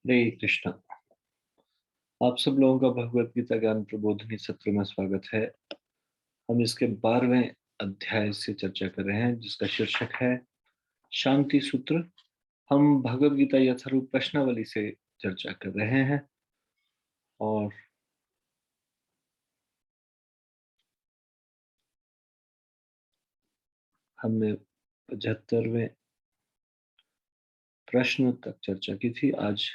हरे कृष्णा। आप सब लोगों का भगवत गीता ज्ञान प्रबोधिनी सत्र में स्वागत है। हम इसके 12वें अध्याय से चर्चा कर रहे हैं जिसका शीर्षक है शांति सूत्र। हम भगवत गीता यथारूप प्रश्नावली से चर्चा कर रहे हैं और हमने 75वें प्रश्न तक चर्चा की थी। आज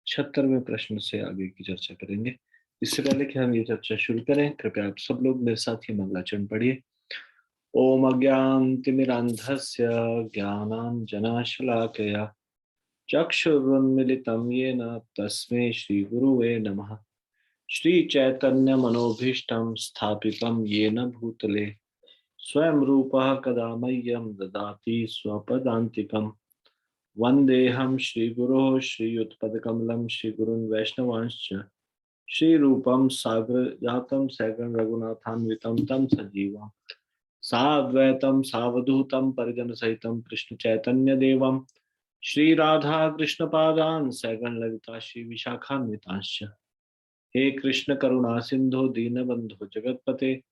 76वें प्रश्न से आगे की चर्चा करेंगे। इससे पहले कि हम ये चर्चा शुरू करें, कृपया आप सब लोग मेरे साथ ही मंगलाचरण पढ़िए। ओम अज्ञानतिमिरान्धस्य ज्ञानाञ्जनशलाकया चक्षुरुन्मीलितं येन तस्मै श्रीगुरुवे नमः। श्रीचैतन्यमनोभीष्टं स्थापितं येन भूतले स्वयं रूपः कदा मह्यं ददाति स्वपदान्तिकम्। वन्देऽहं श्रीगुरोः श्रीयुतपदकमलं श्रीगुरून् वैष्णवांश्च श्रीरूपं साग्रजातं सैगं रघुनाथान्वितं तं सजीवम् साद्वैतं सावधूतं परिजनसहितं कृष्ण चैतन्य देवं श्री राधा कृष्ण पादान सैगण ललिता श्री विशाखान्वितांश्च। हे कृष्ण करुणा सिंधु दीनबंधु जगतपते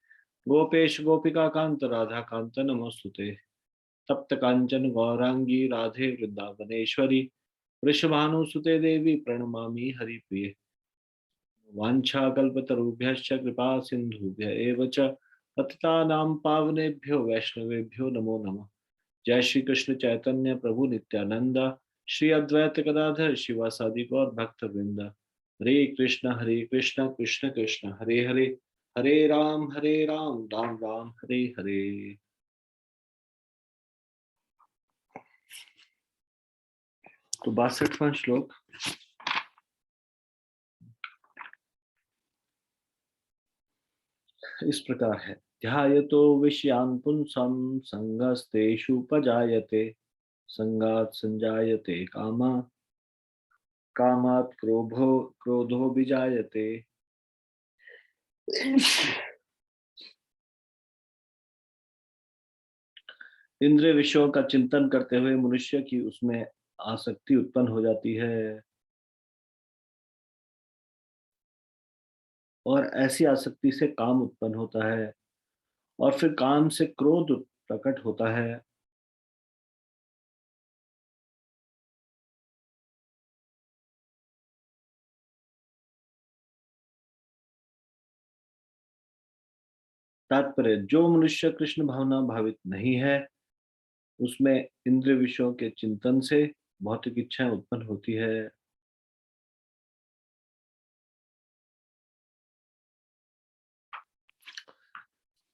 गोपेश गोपिका कांत राधा कांत नमोस्तुते। तप्त कांचन गौरांगी राधे वृंदावनेश्वरी वृषभानुसुते देवी प्रणमामि हरिप्रिये। वाञ्छाकल्पतरुभ्यश्च कृपा सिन्धुभ्य एव च पतितानां पावनेभ्यो वैष्णवेभ्यो नमो नमः। जय श्री कृष्ण चैतन्य प्रभु नित्यानंद श्री अद्वैत गदाधर शिवासादि गौर भक्त वृंद। हरे कृष्ण कृष्ण कृष्ण हरे हरे, हरे राम राम राम हरे हरे। तो 62वां श्लोक इस प्रकार है। ध्यायतो विषयान् पुंसं संगस्तेषुपजायते संगात् संजायते कामा कामात् क्रोधो विजायते। इंद्रिय विषयों का चिंतन करते हुए मनुष्य की उसमें आसक्ति उत्पन्न हो जाती है और ऐसी आसक्ति से काम उत्पन्न होता है और फिर काम से क्रोध प्रकट होता है। तात्पर्य, जो मनुष्य कृष्ण भावना भावित नहीं है उसमें इंद्रिय विषयों के चिंतन से भौतिक इच्छाएं उत्पन्न होती है।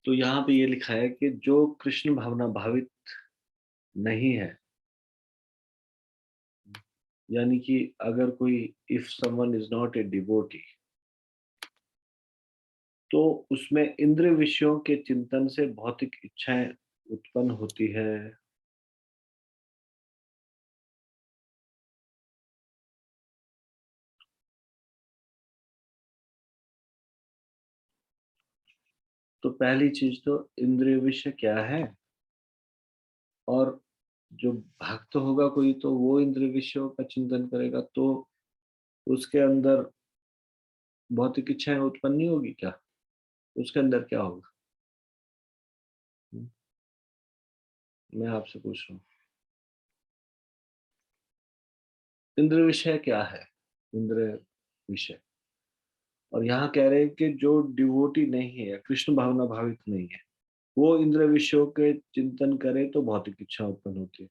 तो यहाँ पे ये लिखा है कि जो कृष्ण भावना भावित नहीं है, यानी कि अगर कोई, if someone is not a devotee, तो उसमें इंद्रिय विषयों के चिंतन से भौतिक इच्छाएं उत्पन्न होती है। तो पहली चीज तो इंद्रिय विषय क्या है, और जो भक्त होगा कोई तो वो इंद्रिय विषयों का चिंतन करेगा तो उसके अंदर भौतिक इच्छाएं उत्पन्न नहीं होगी क्या? उसके अंदर क्या होगा? मैं आपसे पूछ रहा हूँ, इंद्रिय विषय क्या है? इंद्रिय विषय, और यहाँ कह रहे हैं कि जो डिवोटी नहीं है, कृष्ण भावना भावित नहीं है, वो इंद्रिय विषयों के चिंतन करे तो भौतिक इच्छा उत्पन्न होती है।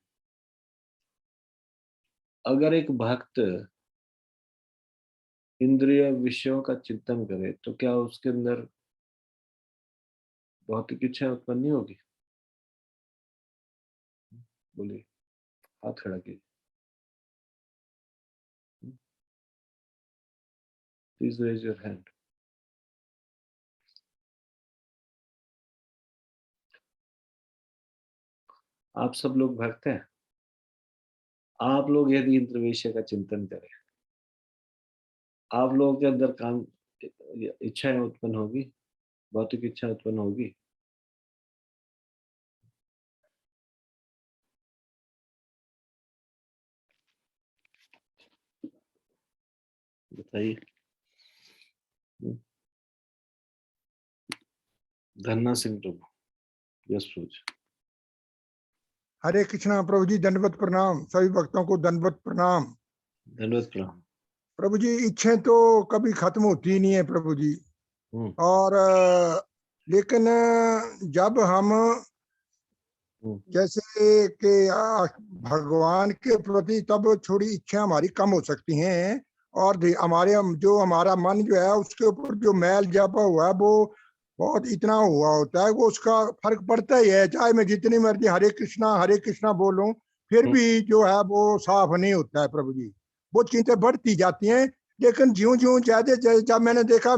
अगर एक भक्त इंद्रिय विषयों का चिंतन करे तो क्या उसके अंदर भौतिक इच्छा उत्पन्न नहीं होगी? बोलिए, हाथ खड़ा कीजिए। Please raise your hand. आप सब लोग भक्त हैं। आप लोग यदि इंद्रिय विषय का चिंतन करें, आप लोगों के अंदर काम इच्छाएं उत्पन्न होगी, भौतिक इच्छा उत्पन्न होगी। बताइए। धन्ना सिंह प्रभु। यस प्रभु जी। हरे कृष्णा प्रभु जी, दंडवत प्रणाम। सभी भक्तों को दंडवत प्रणाम। धन्यवाद प्रणाम। प्रभु जी, इच्छाएं तो कभी खत्म होती ही नहीं है प्रभु जी। और लेकिन जब हम जैसे कि भगवान के प्रति तब थोड़ी इच्छा हमारी कम हो सकती हैं, और हमारा मन जो है उसके ऊपर जो मैल जपा हुआ है वो बहुत इतना हुआ होता है, वो उसका फर्क पड़ता ही है। चाहे मैं जितनी मर्जी हरे कृष्णा बोलूं, फिर भी जो है वो साफ नहीं होता है प्रभु जी। वो चीजें बढ़ती जाती हैं। लेकिन ज्यों ज्यों ज्यादा जब मैंने देखा,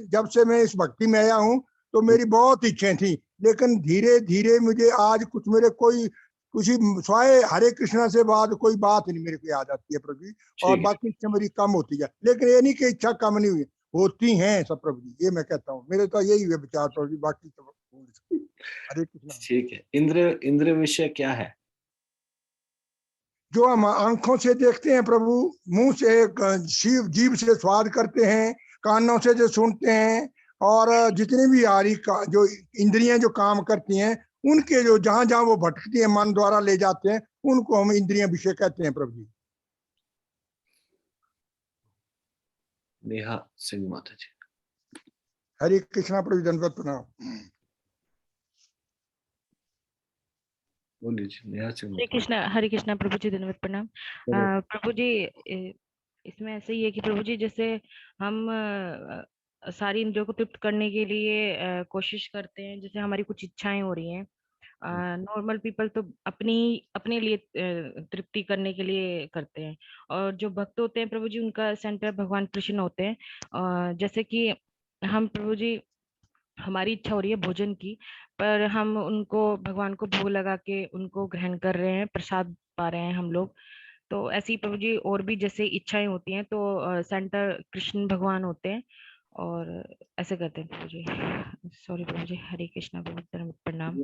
जब से मैं इस भक्ति में आया हूँ तो मेरी बहुत इच्छाएं थी, लेकिन धीरे धीरे मुझे आज कुछ स्वाय हरे कृष्णा से बाद कोई बात नहीं मेरे को याद आती है प्रभु जी, और बाकी इच्छा मेरी कम होती है। लेकिन ये नहीं कि इच्छा कम नहीं हुई, होती हैं सब प्रभु जी, ये मैं कहता हूँ। मेरे तो यही है विचार प्रभु जी, बाकी तो हरे कृष्णा। ठीक है। इंद्र विषय क्या है? जो हम आंखों से देखते हैं प्रभु, मुंह से जीभ से स्वाद करते हैं, कानों से जो सुनते हैं, और जितनी भी जो इंद्रियां जो काम करती हैं, उनके जो जहां जहां वो भटकती हैं मन द्वारा ले जाते हैं, उनको हम इंद्रियां विषय कहते हैं प्रभु जी। नेहा सिंह माता जी। हरे कृष्णा प्रभु, दंडवत प्रणाम। बोलिए जी, नेहा सिंह। हरे कृष्णा प्रभु जी, दंडवत प्रणाम। प्रभु जी, इसमें ऐसे ही है कि प्रभु जी जैसे हम सारी इंद्रियों को तृप्त करने के लिए कोशिश करते हैं, जैसे हमारी कुछ इच्छाएं हो रही हैं। नॉर्मल पीपल तो अपने लिए तृप्ति करने के लिए करते हैं, और जो भक्त होते हैं प्रभु जी उनका सेंटर भगवान कृष्ण होते हैं। जैसे कि हम प्रभु जी, हमारी इच्छा हो रही है भोजन की, पर हम उनको भगवान को भोग लगा के उनको ग्रहण कर रहे हैं, प्रसाद पा रहे हैं हम लोग। तो ऐसी ही प्रभु जी और भी जैसे इच्छाएं होती हैं तो सेंटर कृष्ण भगवान होते हैं, और ऐसे करते हैं प्रभु जी। सॉरी प्रभु जी, हरे कृष्णा प्रभु, प्रणाम।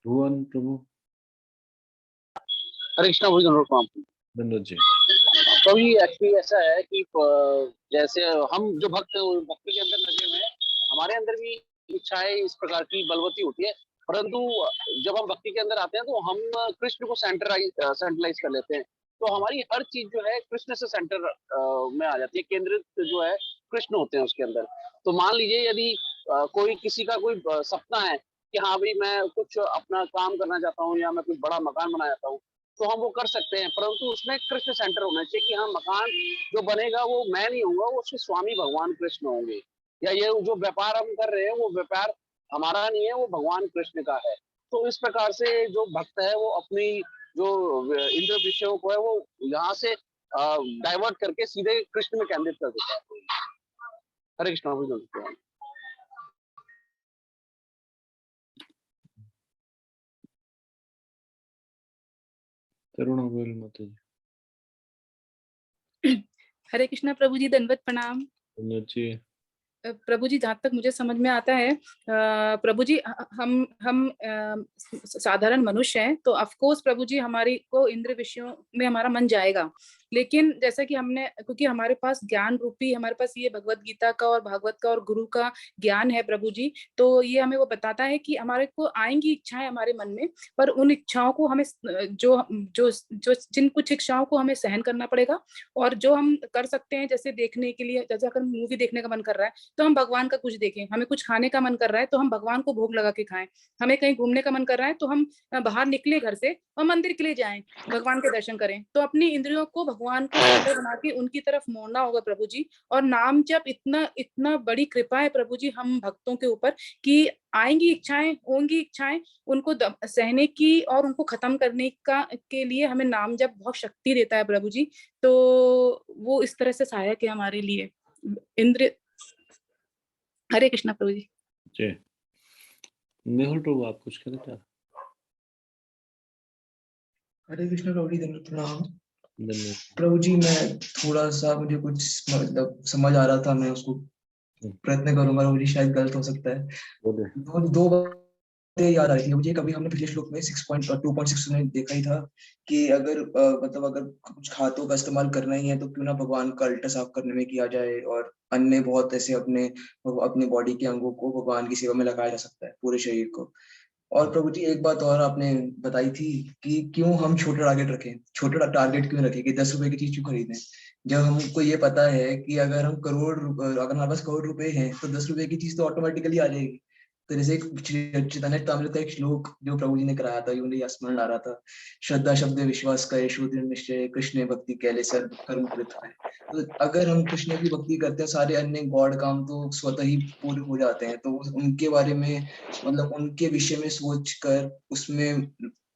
भुवन प्रभु। हरे कृष्णा प्रभु, धन्यवाद जी। तो ये एक्चुअली ऐसा है कि जैसे हम जो भक्त भक्ति के अंदर लगे हुए हैं, हमारे अंदर भी इच्छाएं इस प्रकार की बलवती होती है, परंतु जब हम भक्ति के अंदर आते हैं तो हम कृष्ण को सेंट्रलाइज कर लेते हैं। तो हमारी हर चीज जो है कृष्ण से सेंटर में आ जाती है, केंद्रित जो है कृष्ण होते हैं उसके अंदर। तो मान लीजिए यदि कोई किसी का कोई सपना है कि हाँ भाई मैं कुछ अपना काम करना चाहता हूँ या मैं कुछ बड़ा मकान बनाना चाहता हूँ, तो हम वो कर सकते हैं, परंतु उसमें कृष्ण सेंटर होना चाहिए कि हाँ मकान जो बनेगा वो मैं नहीं होऊंगा, वो उसके स्वामी भगवान कृष्ण होंगे, या ये जो व्यापार हम कर रहे हैं वो व्यापार हमारा नहीं है, वो भगवान कृष्ण का है। तो इस प्रकार से जो भक्त है वो अपनी जो इंद्र विषयों को है वो यहाँ से डाइवर्ट करके सीधे कृष्ण में केंद्रित कर देता है। हरे कृष्ण। तरुण गोयल माता जी। हरे कृष्णा प्रभु जी, दंडवत प्रणाम। जी। प्रभु जी, जहाँ तक मुझे समझ में आता है प्रभु जी, हम साधारण मनुष्य हैं, तो ऑफ कोर्स प्रभु जी हमारी को इंद्र विषयों में हमारा मन जाएगा, लेकिन जैसा कि हमने, क्योंकि हमारे पास ज्ञान रूपी, हमारे पास ये भगवत गीता का और भागवत का और गुरु का ज्ञान है प्रभु जी, तो ये हमें वो बताता है कि हमारे को आएंगी इच्छाएं हमारे मन में, पर उन इच्छाओं को हमें जिन कुछ इच्छाओं को हमें सहन करना पड़ेगा, और जो हम कर सकते हैं, जैसे देखने के लिए, जैसे अगर मूवी देखने का मन कर रहा है तो हम भगवान का कुछ देखें, हमें कुछ खाने का मन कर रहा है तो हम भगवान को भोग लगा के खाएं, हमें कहीं घूमने का मन कर रहा है तो हम बाहर निकले घर से और मंदिर के लिए जाएं, भगवान के दर्शन करें। तो अपनी इंद्रियों को भगवान को सेंटर बना के उनकी तरफ मोड़ना होगा प्रभु जी। और नाम जप इतना बड़ी कृपा है प्रभु जी हम भक्तों के ऊपर कि आएंगी इच्छाएं, होंगी इच्छाएं, उनको सहने की और उनको खत्म करने के लिए हमें नाम जप बहुत शक्ति देता है प्रभु जी। तो वो इस तरह से सहायक है हमारे लिए इंद्र। हरे कृष्णा प्रभु जी। जय। मेहुल प्रभु, आप कुछ कहना चाहते? हरे कृष्णा प्रभु जी, दंडवत प्रणाम। प्रभु जी, मैं थोड़ा सा, मुझे कुछ मतलब समझ आ रहा था, मैं उसको प्रयत्न करूंगा प्रभु जी, शायद गलत हो सकता है। दो याद आ रही थी मुझे, कभी हमने पिछले श्लोक में 6.2.6 में देखा ही था कि अगर मतलब अगर कुछ खातों का इस्तेमाल करना ही है तो क्यों ना भगवान का अल्टर साफ करने में किया जाए, और अन्य बहुत ऐसे अपने बॉडी के अंगों को भगवान की सेवा में लगाया जा सकता है, पूरे शरीर को। और प्रभु जी एक बात और आपने बताई थी कि क्यों हम छोटा टारगेट रखें, छोटा टारगेट क्यों रखें कि 10 रुपए की चीज क्यों खरीदें, जब हमको ये पता है कि अगर अगर हमारे पास करोड़ रुपए हैं तो 10 रुपए की चीज तो ऑटोमेटिकली आ जाएगी। तो जैसे एक चैतन्य चरितामृत का एक श्लोक जो प्रभु जी ने कराया था, मुझे स्मरण आ रहा था, श्रद्धा शब्द विश्वास करे शूद्र निश्चय कृष्ण भक्ति कैले सर्व कर्म कृत है। तो अगर हम कृष्ण की भक्ति करते हैं, सारे अन्य गॉड काम तो स्वतः ही पूरे हो जाते हैं। तो उनके बारे में मतलब उनके विषय में सोच कर उसमें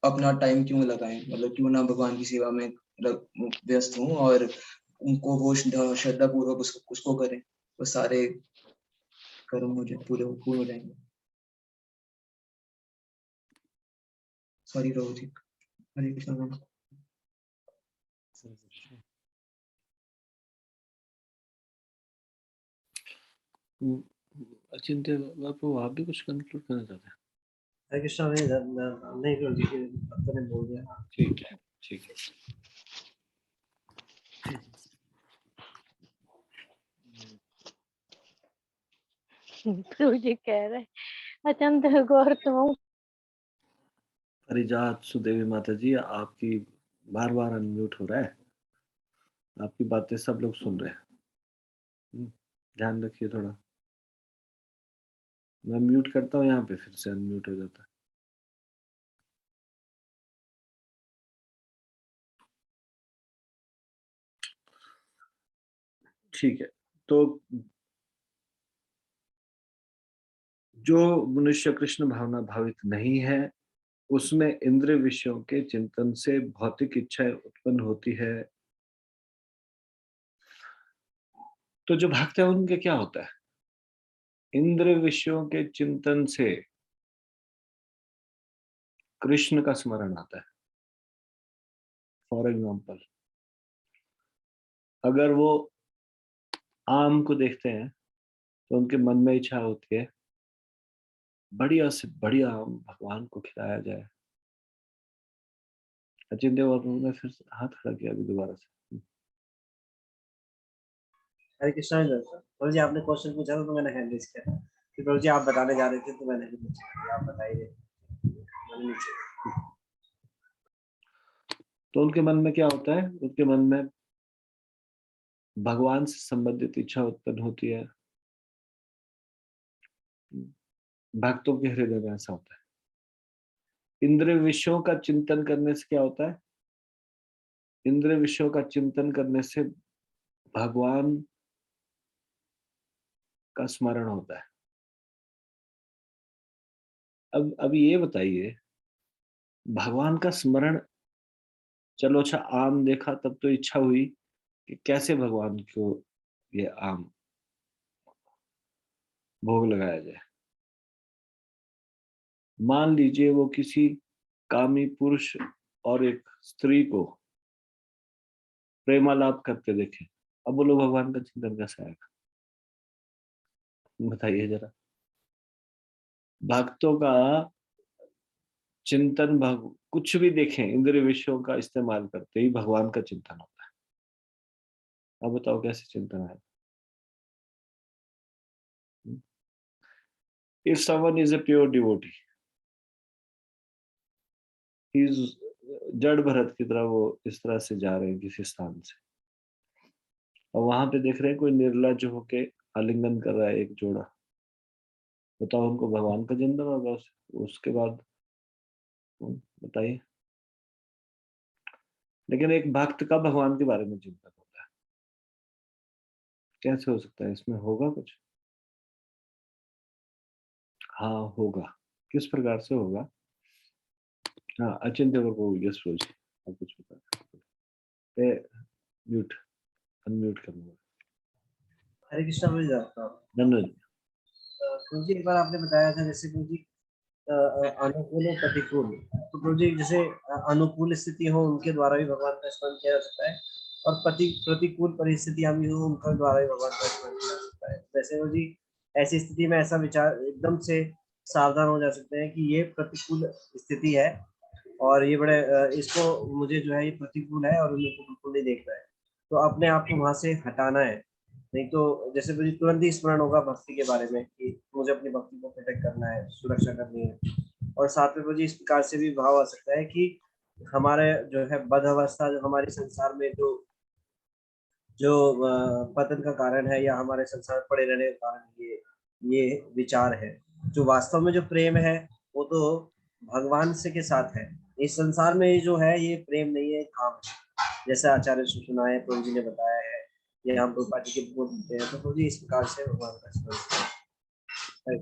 अपना टाइम क्यों लगाएं, मतलब क्यों ना भगवान की सेवा में व्यस्त हूँ और उनको वो श्रद्धा पूर्वक उसको करें, वो सारे कर्म हो जाए पूरे पूर्ण हो जाएंगे। सॉरी प्रभु जी, हरे कृष्ण। अचिंत्य बापू, आप भी कुछ कंक्लूड करना चाहते हैं? हरे कृष्णा, नहीं प्रभु जी, भक्त ने बोल दिया। ठीक है, ठीक है। प्रभु जी कह रहे अचंत गौर तुम। परिजात सुदेवी माता जी, आपकी बार बार अनम्यूट हो रहा है, आपकी बातें सब लोग सुन रहे हैं, ध्यान रखिए थोड़ा। मैं म्यूट करता हूँ यहाँ पे, फिर से अनम्यूट हो जाता है। ठीक है, तो जो मनुष्य कृष्ण भावना भावित नहीं है उसमें इंद्रिय विषयों के चिंतन से भौतिक इच्छाएं उत्पन्न होती है। तो जो भक्त है उनके क्या होता है? इंद्रिय विषयों के चिंतन से कृष्ण का स्मरण आता है। फॉर एग्जाम्पल, अगर वो आम को देखते हैं तो उनके मन में इच्छा होती है बढ़िया से बढ़िया आम भगवान को खिलाया जाए। अचिंत्य बाबू ने फिर हाथ खड़ा किया अभी दोबारा से। हरे कृष्णा प्रभु जी, आपने क्वेश्चन पूछा था तो मैंने हैंड रेज किया कि प्रभु जी आप बताने जा रहे थे, तो मैंने भी पूछा, आप बताइए। तो उनके मन में क्या होता है? उनके मन में भगवान से संबंधित इच्छा उत्पन्न होती है। भक्तों के हृदय में ऐसा होता है। इंद्रिय विषयों का चिंतन करने से क्या होता है? इंद्रिय विषयों का चिंतन करने से भगवान का स्मरण होता है। अब ये बताइए, भगवान का स्मरण, चलो अच्छा आम देखा तब तो इच्छा हुई कि कैसे भगवान को ये आम भोग लगाया जाए। मान लीजिए वो किसी कामी पुरुष और एक स्त्री को प्रेमालाप करते देखे, अब बोलो भगवान का चिंतन कैसे आएगा? बताइए जरा। भक्तों का चिंतन कुछ भी देखें इंद्रिय विषयों का इस्तेमाल करते ही भगवान का चिंतन होता है। अब बताओ कैसे चिंतन है? If someone is a pure devotee, he is जड़ भरत की तरह वो इस तरह से जा रहे हैं किसी स्थान से, और वहां पे देख रहे हैं कोई निर्लज होके आलिंगन कर रहा है एक जोड़ा, बताओ उनको भगवान का चिंतन होगा उसके बाद? बताइए। लेकिन एक भक्त का भगवान के बारे में चिंतन होता है, कैसे हो सकता है? इसमें होगा कुछ? हाँ होगा। किस प्रकार से होगा? हाँ अचिंत्य को यस रोज आप कुछ बता। म्यूट अनम्यूट करूंगा। हरे कृष्णा प्रभु जी, धन्यवाद। प्रभु जी एक बार आपने बताया था जैसे प्रभु जी अनुकूल और प्रतिकूल, तो प्रभु जी जैसे अनुकूल स्थिति हो उनके द्वारा भी भगवान का स्मरण किया जा सकता है, और प्रतिकूल परिस्थितियां भी हो उनके द्वारा भी भगवान का स्मरण किया जा सकता है। वैसे प्रभु जी ऐसी स्थिति में ऐसा विचार एकदम से सावधान हो जा सकते हैं कि ये प्रतिकूल स्थिति है और ये बड़े इसको मुझे जो है ये प्रतिकूल है और मेरे को बिल्कुल नहीं देखना है, तो अपने आप को वहां से हटाना है। नहीं तो जैसे मुझे तुरंत ही स्मरण होगा भक्ति के बारे में कि मुझे अपनी भक्ति को प्रोटेक्ट करना है, सुरक्षा करनी है। और साथ में मुझे इस प्रकार से भी भाव आ सकता है कि हमारे जो है बद अवस्था जो हमारे संसार में जो जो पतन का कारण है या हमारे संसार में पड़े रहने का कारण ये विचार है। जो वास्तव में जो प्रेम है वो तो भगवान से के साथ है। इस संसार में जो है ये प्रेम नहीं है, काम है, जैसा आचार्य सुनाए प्रभु जी ने बताया है, ये हम रूपा जी के बोल देते हैं। तो प्रभु जी इस प्रकार से भगवान का स्मरण करें।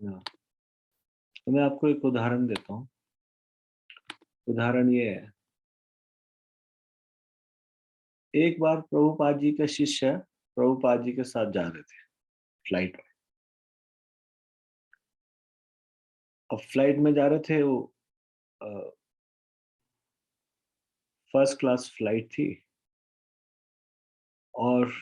हाँ। तो मैं आपको एक उदाहरण देता हूँ। उदाहरण ये है, एक बार प्रभुपाद जी का शिष्य प्रभुपाद जी के साथ जा रहे थे फ्लाइट में। अब फ्लाइट में जा रहे थे, वो फर्स्ट क्लास फ्लाइट थी और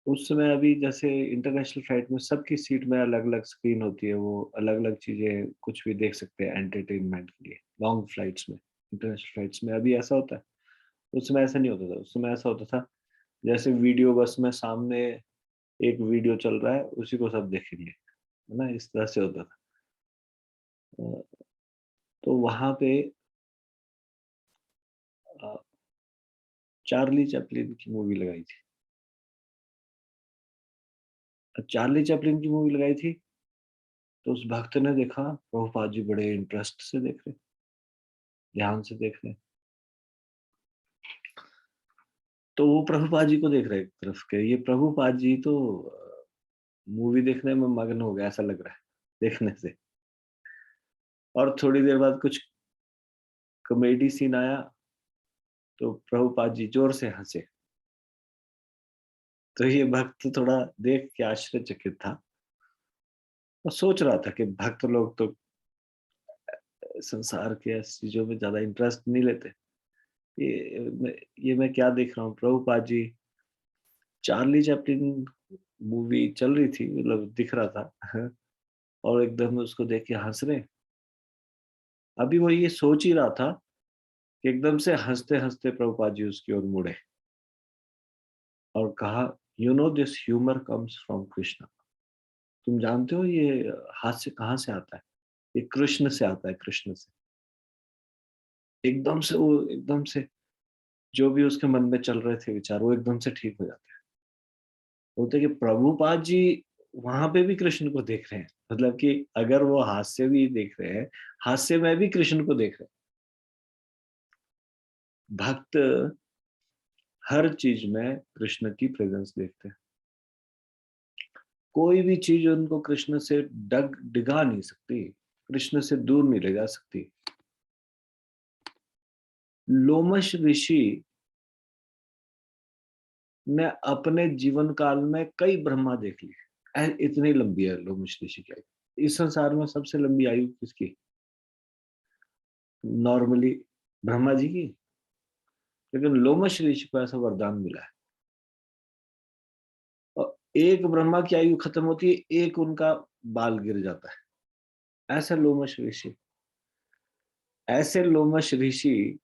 उस समय अभी जैसे इंटरनेशनल फ्लाइट में सबकी सीट में अलग अलग स्क्रीन होती है, वो अलग अलग चीजें कुछ भी देख सकते हैं एंटरटेनमेंट के लिए। लॉन्ग फ्लाइट्स में, इंटरनेशनल फ्लाइट्स में अभी ऐसा होता है, उस समय ऐसा नहीं होता था। उस समय ऐसा होता था जैसे वीडियो बस में सामने एक वीडियो चल रहा है, उसी को सब देखेंगे, है ना, इस तरह से होता था। तो वहां पे चार्ली चैपलिन की मूवी लगाई थी। अब चार्ली चैपलिन की मूवी लगाई थी तो उस भक्त ने देखा प्रभुपाद जी बड़े इंटरेस्ट से देख रहे, ध्यान से देख रहे। तो वो प्रभुपाद जी को देख रहे एक तरफ के, ये प्रभुपाद जी तो मूवी देखने में मग्न हो गया, ऐसा लग रहा है देखने से। और थोड़ी देर बाद कुछ कॉमेडी सीन आया तो प्रभुपाद जी जोर से हंसे। तो ये भक्त थोड़ा देख के आश्चर्यचकित था और सोच रहा था कि भक्त लोग तो संसार के ऐसी चीजों में ज्यादा इंटरेस्ट नहीं लेते। ये मैं क्या देख रहा हूँ, Prabhupada ji Charlie Chaplin movie चल रही थी, मतलब दिख रहा था और एकदम उसको देख के हंस रहे। अभी वो ये सोच ही रहा था कि एकदम से हंसते हंसते प्रभुपाद जी उसकी ओर मुड़े और कहा, you know this humour comes from Krishna. तुम जानते हो ये हास्य कहाँ से आता है? ये कृष्ण से आता है, कृष्ण से। एकदम से जो भी उसके मन में चल रहे थे विचार, वो एकदम से ठीक हो जाते हैं। बोलते कि प्रभुपाद जी वहां पे भी कृष्ण को देख रहे हैं, मतलब कि अगर वो हास्य भी देख रहे हैं, हास्य में भी कृष्ण को देख रहे हैं। भक्त हर चीज में कृष्ण की प्रेजेंस देखते हैं। कोई भी चीज उनको कृष्ण से डिगा नहीं सकती, कृष्ण से दूर नहीं ले जा सकती। लोमश ऋषि ने अपने जीवन काल में कई ब्रह्मा देख लिए। इतनी लंबी है लोमश ऋषि की आयु। इस संसार में सबसे लंबी आयु किसकी? नॉर्मली ब्रह्मा जी की, लेकिन लोमश ऋषि को ऐसा वरदान मिला है। और एक ब्रह्मा की आयु खत्म होती है, एक उनका बाल गिर जाता है। ऐसे लोमश ऋषि, ऐसे लोमश ऋषि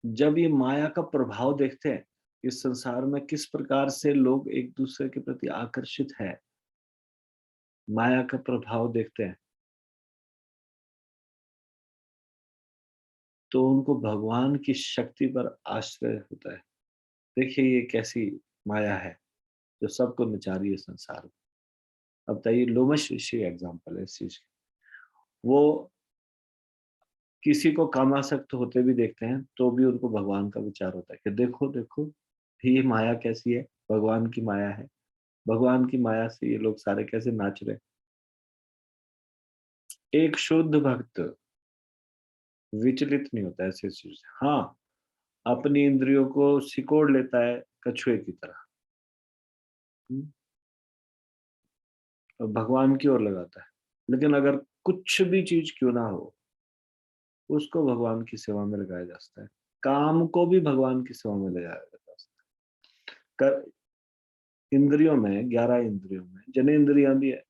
जब ये माया का प्रभाव देखते हैं, इस संसार में किस प्रकार से लोग एक दूसरे के प्रति आकर्षित है, माया का प्रभाव देखते हैं, तो उनको भगवान की शक्ति पर आश्रय होता है। देखिए ये कैसी माया है जो सबको नचा रही है संसार में। अब बताइए, लोमश ऋषि एग्जाम्पल है इस चीज की। वो किसी को कामासक्त होते भी देखते हैं तो भी उनको भगवान का विचार होता है कि देखो देखो ये माया कैसी है, भगवान की माया है, भगवान की माया से ये लोग सारे कैसे नाच रहे। एक शुद्ध भक्त विचलित नहीं होता ऐसे चीज से। हाँ, अपनी इंद्रियों को सिकोड़ लेता है कछुए की तरह, और भगवान की ओर लगाता है। लेकिन अगर कुछ भी चीज क्यों ना हो, उसको भगवान की सेवा में लगाया जा सकता है। काम को भी भगवान की सेवा में लगाया जा सकता है। इंद्रियों में, 11 इंद्रियों में जनेंद्रियां भी है,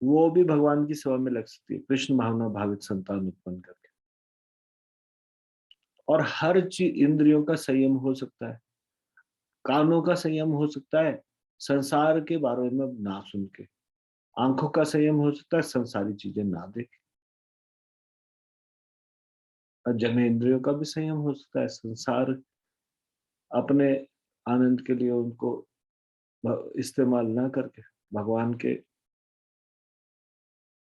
वो भी भगवान की सेवा में लग सकती है, कृष्ण भावना भावित संतान उत्पन्न करके। और हर चीज, इंद्रियों का संयम हो सकता है, कानों का संयम हो सकता है संसार के बारे में ना सुन के, आंखों का संयम हो सकता है संसारी चीजें ना देख, और जनेंद्रियों का भी संयम हो सकता है संसार अपने आनंद के लिए उनको इस्तेमाल ना करके भगवान के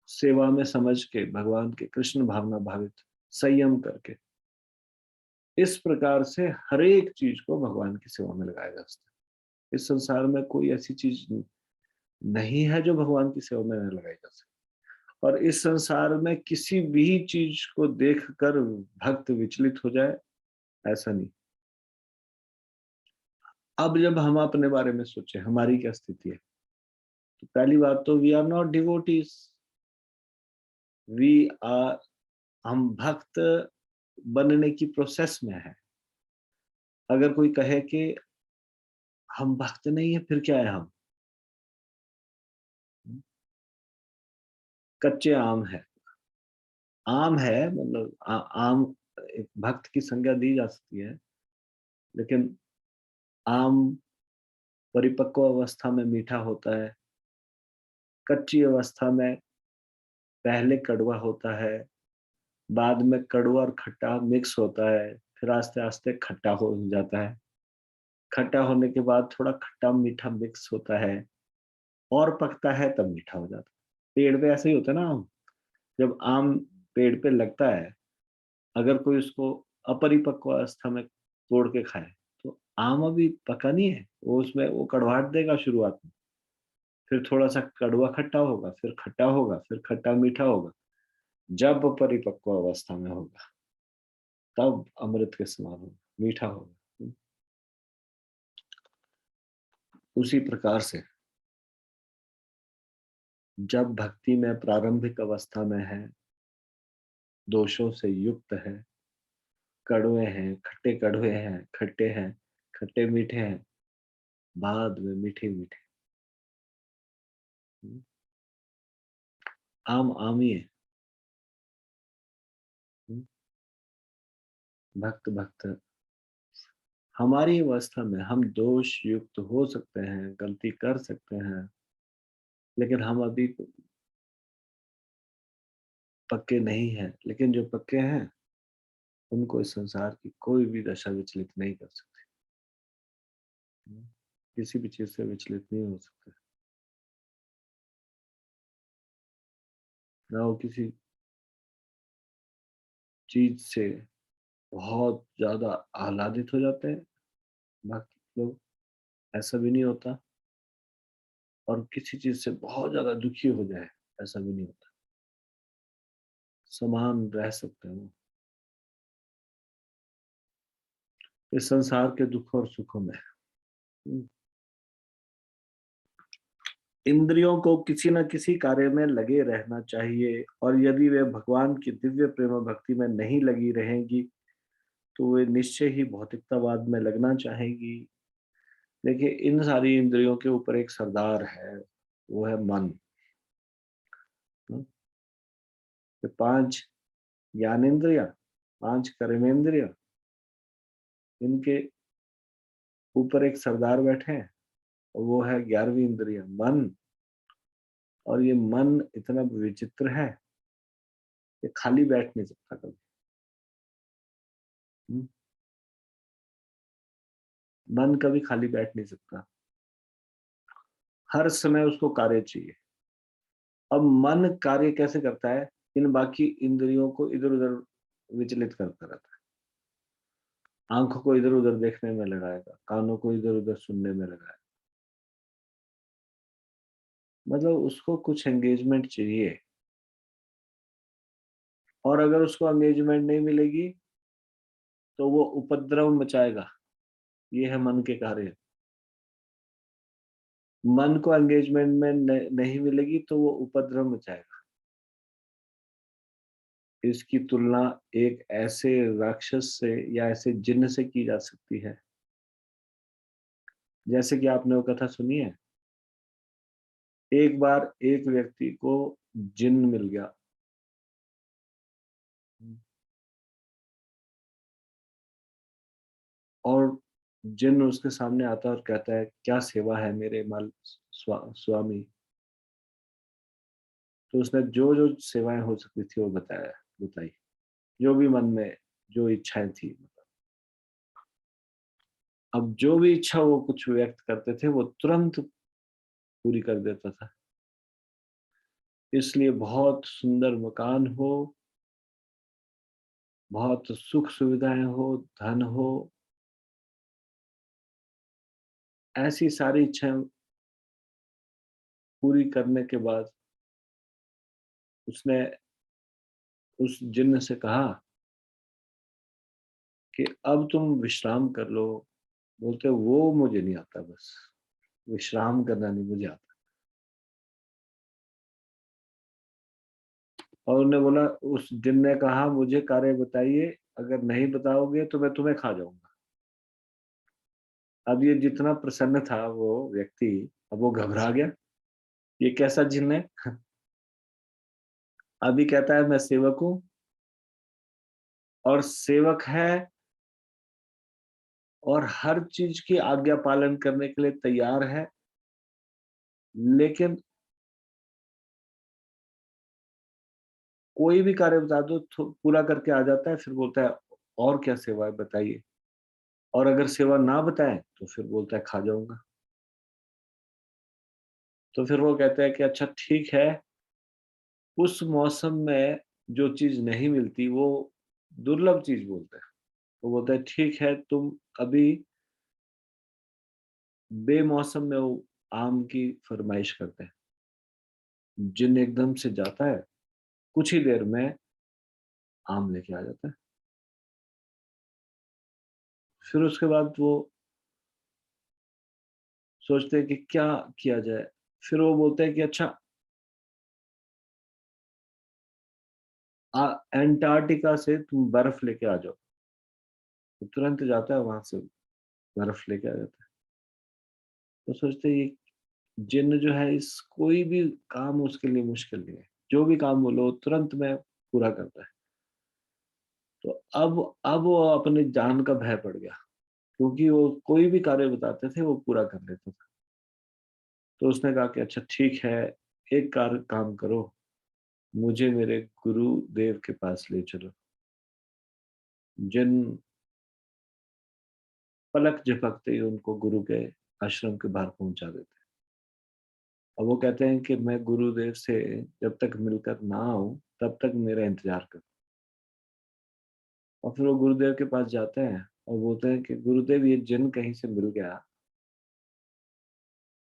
सेवा में समझ के, भगवान के कृष्ण भावना भावित संयम करके, इस प्रकार से हर एक चीज को भगवान की सेवा में लगाया जा सकता है। इस संसार में कोई ऐसी चीज नहीं है जो भगवान की सेवा में नहीं लगाई जा सकती, और इस संसार में किसी भी चीज को देखकर भक्त विचलित हो जाए, ऐसा नहीं। अब जब हम अपने बारे में सोचे हमारी क्या स्थिति है, तो पहली बात तो we are not devotees, we are, हम भक्त बनने की प्रोसेस में है। अगर कोई कहे कि हम भक्त नहीं है, फिर क्या है हम? कच्चे आम है, आम है मतलब आम एक भक्त की संज्ञा दी जा सकती है, लेकिन आम परिपक्व अवस्था में मीठा होता है, कच्ची अवस्था में पहले कड़वा होता है, बाद में कड़वा और खट्टा मिक्स होता है, फिर आस्ते आस्ते खट्टा हो जाता है, खट्टा होने के बाद थोड़ा खट्टा मीठा मिक्स होता है और पकता है तब मीठा हो जाता है। पेड़ पे ऐसे ही होता है ना आम, जब आम पेड़ पे लगता है, अगर कोई उसको अपरिपक्व अवस्था में तोड़ के खाए तो आम अभी पका नहीं है, वो उसमें वो कड़वाहट देगा शुरुआत में, फिर थोड़ा सा कड़वा खट्टा होगा, फिर खट्टा होगा, फिर खट्टा मीठा होगा, जब परिपक्व अवस्था में होगा तब अमृत के समान होगा, मीठा होगा। उसी प्रकार से जब भक्ति में प्रारंभिक अवस्था में है, दोषों से युक्त है, कड़वे हैं, खट्टे कड़वे हैं, खट्टे हैं, खट्टे मीठे हैं, बाद में मीठे मीठे, आम आम ही है। भक्त भक्त हमारी अवस्था में हम दोष युक्त हो सकते हैं, गलती कर सकते हैं, लेकिन हम अभी पक्के नहीं हैं। लेकिन जो पक्के हैं उनको इस संसार की कोई भी दशा विचलित नहीं कर सकती, किसी भी चीज से विचलित नहीं हो सकते, ना वो किसी चीज से बहुत ज्यादा आह्लादित हो जाते हैं, बाकी लोग ऐसा भी नहीं होता, और किसी चीज से बहुत ज्यादा दुखी हो जाए, ऐसा भी नहीं होता, समान रह सकते हैं वो इस संसार के दुख और सुखों में। इंद्रियों को किसी न किसी कार्य में लगे रहना चाहिए, और यदि वे भगवान की दिव्य प्रेम भक्ति में नहीं लगी रहेंगी तो वे निश्चय ही भौतिकतावाद में लगना चाहेंगी। देखिए, इन सारी इंद्रियों के ऊपर एक सरदार है, वो है मन। ये 5 ज्ञानेंद्रिया, 5 कर्मेंद्रिया, इनके ऊपर एक सरदार बैठे हैं, और वो है 11वीं इंद्रिया मन। और ये मन इतना विचित्र है, ये खाली बैठ नहीं सकता कभी। मन कभी खाली बैठ नहीं सकता, हर समय उसको कार्य चाहिए। अब मन कार्य कैसे करता है? इन बाकी इंद्रियों को इधर उधर विचलित करता रहता है, आंखों को इधर उधर देखने में लगाएगा, कानों को इधर उधर सुनने में लगाएगा, मतलब उसको कुछ एंगेजमेंट चाहिए, और अगर उसको एंगेजमेंट नहीं मिलेगी तो वो उपद्रव मचाएगा। ये है मन के कार्य। मन को एंगेजमेंट में नहीं मिलेगी तो वो उपद्रव मचाएगा। इसकी तुलना एक ऐसे राक्षस से या ऐसे जिन्न से की जा सकती है जैसे कि आपने वो कथा सुनी है, एक बार एक व्यक्ति को जिन्न मिल गया, और जिन्न उसके सामने आता है और कहता है क्या सेवा है मेरे स्वामी। तो उसने जो जो सेवाएं हो सकती थी वो बताई, जो भी मन में जो इच्छाएं थी। अब जो भी इच्छा वो कुछ व्यक्त करते थे वो तुरंत पूरी कर देता था। इसलिए बहुत सुंदर मकान हो, बहुत सुख सुविधाएं हो, धन हो, ऐसी सारी इच्छाएं पूरी करने के बाद उसने उस जिन्न से कहा कि अब तुम विश्राम कर लो। बोलते वो मुझे नहीं आता, बस विश्राम करना नहीं मुझे आता। और उन्होंने बोला, उस जिन्न ने कहा मुझे कार्य बताइए, अगर नहीं बताओगे तो मैं तुम्हें खा जाऊंगा। अब ये जितना प्रसन्न था वो व्यक्ति, अब वो घबरा गया, ये कैसा जिन्न है। अभी कहता है मैं सेवक हूं, और सेवक है और हर चीज की आज्ञा पालन करने के लिए तैयार है, लेकिन कोई भी कार्य बता दो तो पूरा करके आ जाता है, फिर बोलता है और क्या सेवा है बताइए, और अगर सेवा ना बताए तो फिर बोलता है खा जाऊंगा। तो फिर वो कहते हैं कि अच्छा ठीक है, उस मौसम में जो चीज नहीं मिलती वो दुर्लभ चीज बोलते हैं। वो बोलता है ठीक है, तुम अभी बेमौसम में वो आम की फरमाइश करते हैं। जिन एकदम से जाता है, कुछ ही देर में आम लेके आ जाता है। फिर उसके बाद वो सोचते हैं कि क्या किया जाए। फिर वो बोलते हैं कि अच्छा एंटार्क्टिका से तुम बर्फ लेके आ जाओ। तो तुरंत जाता है वहां से बर्फ लेके आ जाता है। तो सोचते हैं ये जिन्न जो है, इस कोई भी काम उसके लिए मुश्किल नहीं है, जो भी काम बोलो तुरंत में पूरा करता है। तो अब वो अपनी जान का भय पड़ गया, क्योंकि वो कोई भी कार्य बताते थे वो पूरा कर लेता था। तो उसने कहा कि अच्छा ठीक है, एक काम करो, मुझे मेरे गुरुदेव के पास ले चलो। जिन पलक झपकते ही उनको गुरु के आश्रम के बाहर पहुंचा देते। अब वो कहते हैं कि मैं गुरुदेव से जब तक मिलकर ना आऊं तब तक मेरा इंतजार कर। और फिर वो गुरुदेव के पास जाते हैं और बोलते हैं कि गुरुदेव ये जिन कहीं से मिल गया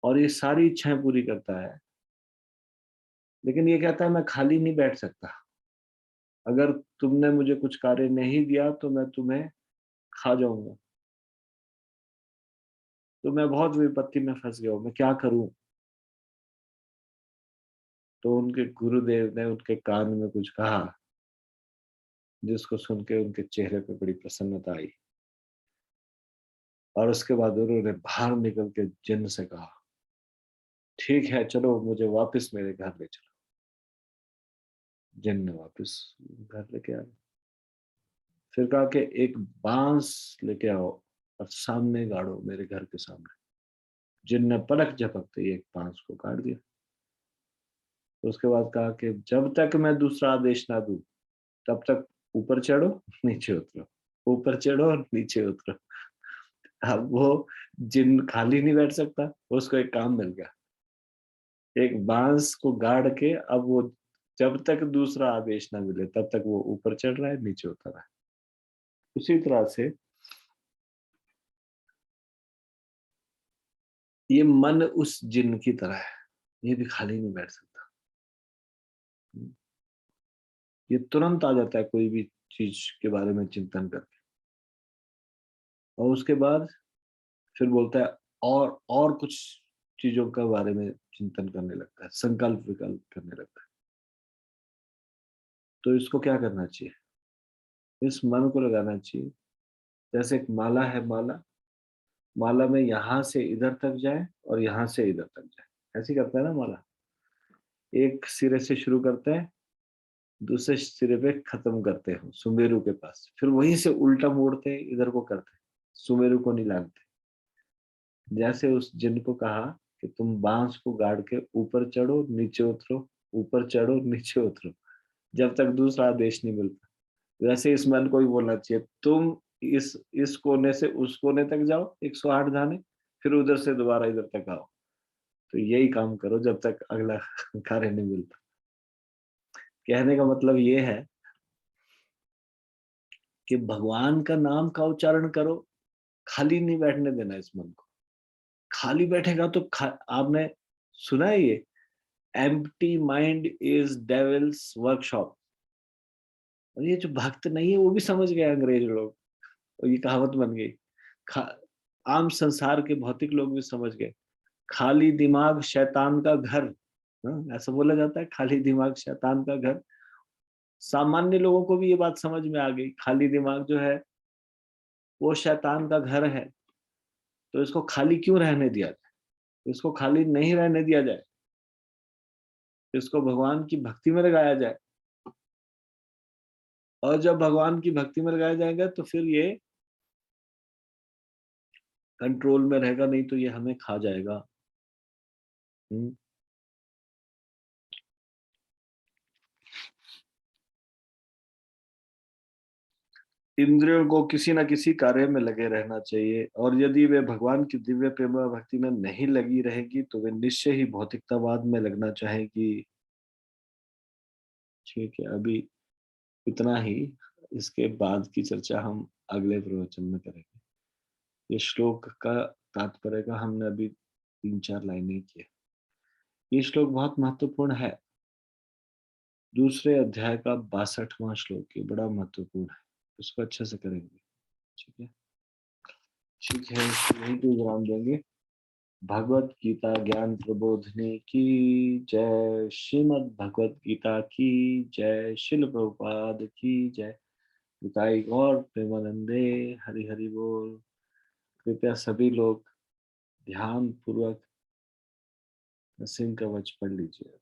और ये सारी इच्छाएं पूरी करता है, लेकिन ये कहता है मैं खाली नहीं बैठ सकता, अगर तुमने मुझे कुछ कार्य नहीं दिया तो मैं तुम्हें खा जाऊंगा। तो मैं बहुत विपत्ति में फंस गया हूं, मैं क्या करूं। तो उनके गुरुदेव ने उनके कान में कुछ कहा, जिसको सुन के उनके चेहरे पे बड़ी प्रसन्नता आई। और उसके बाद उन्होंने बाहर निकल के जिन्न से कहा ठीक है चलो मुझे वापस मेरे घर ले चलो। जिन्न ने वापस घर लेके आया। फिर कहा कि एक बांस लेके आओ और सामने गाड़ो मेरे घर के सामने। जिन्न ने पलक झपकते ही एक बांस को काट दिया। तो उसके बाद कहा कि जब तक मैं दूसरा आदेश ना दूं तब तक ऊपर चढ़ो नीचे उतरो, ऊपर चढ़ो और नीचे उतरो। अब वो जिन्न खाली नहीं बैठ सकता, उसको एक काम मिल गया, एक बांस को गाड़ के अब वो जब तक दूसरा आदेश ना मिले तब तक वो ऊपर चढ़ रहा है, नीचे उतर रहा है। उसी तरह से ये मन उस जिन्न की तरह है, ये भी खाली नहीं बैठ सकता। ये तुरंत आ जाता है कोई भी चीज के बारे में चिंतन करके, और उसके बाद फिर बोलता है और कुछ चीजों के बारे में चिंतन करने लगता है, संकल्प विकल्प करने लगता है। तो इसको क्या करना चाहिए, इस मन को लगाना चाहिए जैसे एक माला है, माला माला में यहाँ से इधर तक जाए और यहाँ से इधर तक जाए, ऐसे करते हैं ना माला। एक सिरे से शुरू करते हैं, दूसरे सिरे पे खत्म करते हो सुमेरु के पास, फिर वहीं से उल्टा मोड़ते हैं, इधर को करते हैं, सुमेरु को नहीं लागते। जैसे उस जिन को कहा कि तुम बांस को गाड़ के ऊपर चढ़ो नीचे उतरो, ऊपर चढ़ो नीचे उतरो, जब तक दूसरा आदेश नहीं मिलता। वैसे इस मन को भी बोलना चाहिए, तुम इस कोने से उस कोने तक जाओ 108 धाने, फिर उधर से दोबारा इधर तक आओ। तो यही काम करो जब तक अगला कार्य नहीं मिलता। कहने का मतलब ये है कि भगवान का नाम का उच्चारण करो, खाली नहीं बैठने देना इस मन को। खाली बैठेगा तो आपने सुना है ये, empty mind is devils workshop. और ये जो भक्त नहीं है वो भी समझ गए अंग्रेज लोग, और ये कहावत बन गई। आम संसार के भौतिक लोग भी समझ गए, खाली दिमाग शैतान का घर। ऐसा बोला जाता है, खाली दिमाग शैतान का घर। सामान्य लोगों को भी ये बात समझ में आ गई, खाली दिमाग जो है वो शैतान का घर है। तो इसको खाली क्यों रहने दिया जाए, इसको खाली नहीं रहने दिया जाए, इसको भगवान की भक्ति में लगाया जाए। और जब भगवान की भक्ति में लगाया जाएगा तो फिर ये कंट्रोल में रहेगा, नहीं तो ये हमें खा जाएगा। इंद्रियों को किसी न किसी कार्य में लगे रहना चाहिए, और यदि वे भगवान की दिव्य प्रेम भक्ति में नहीं लगी रहेगी तो वे निश्चय ही भौतिकतावाद में लगना चाहेगी। ठीक है, अभी इतना ही। इसके बाद की चर्चा हम अगले प्रवचन में करेंगे। ये श्लोक का तात्पर्य का हमने अभी 3-4 लाइनें किए। ये श्लोक बहुत महत्वपूर्ण है, दूसरे अध्याय का 62वां श्लोक, ये बड़ा महत्वपूर्ण है, उसको अच्छे से करेंगे। ठीक है, ठीक है, यहीं पे विराम देंगे। भगवत गीता ज्ञान प्रबोधनी की जय, श्रीमद् भगवत गीता की जय, शिल प्रभुपाद की जय, निताई गौर प्रेमानंदे, हरि हरि बोल। कृपया सभी लोग ध्यान पूर्वक नरसिंह कवच पढ़ लीजिए।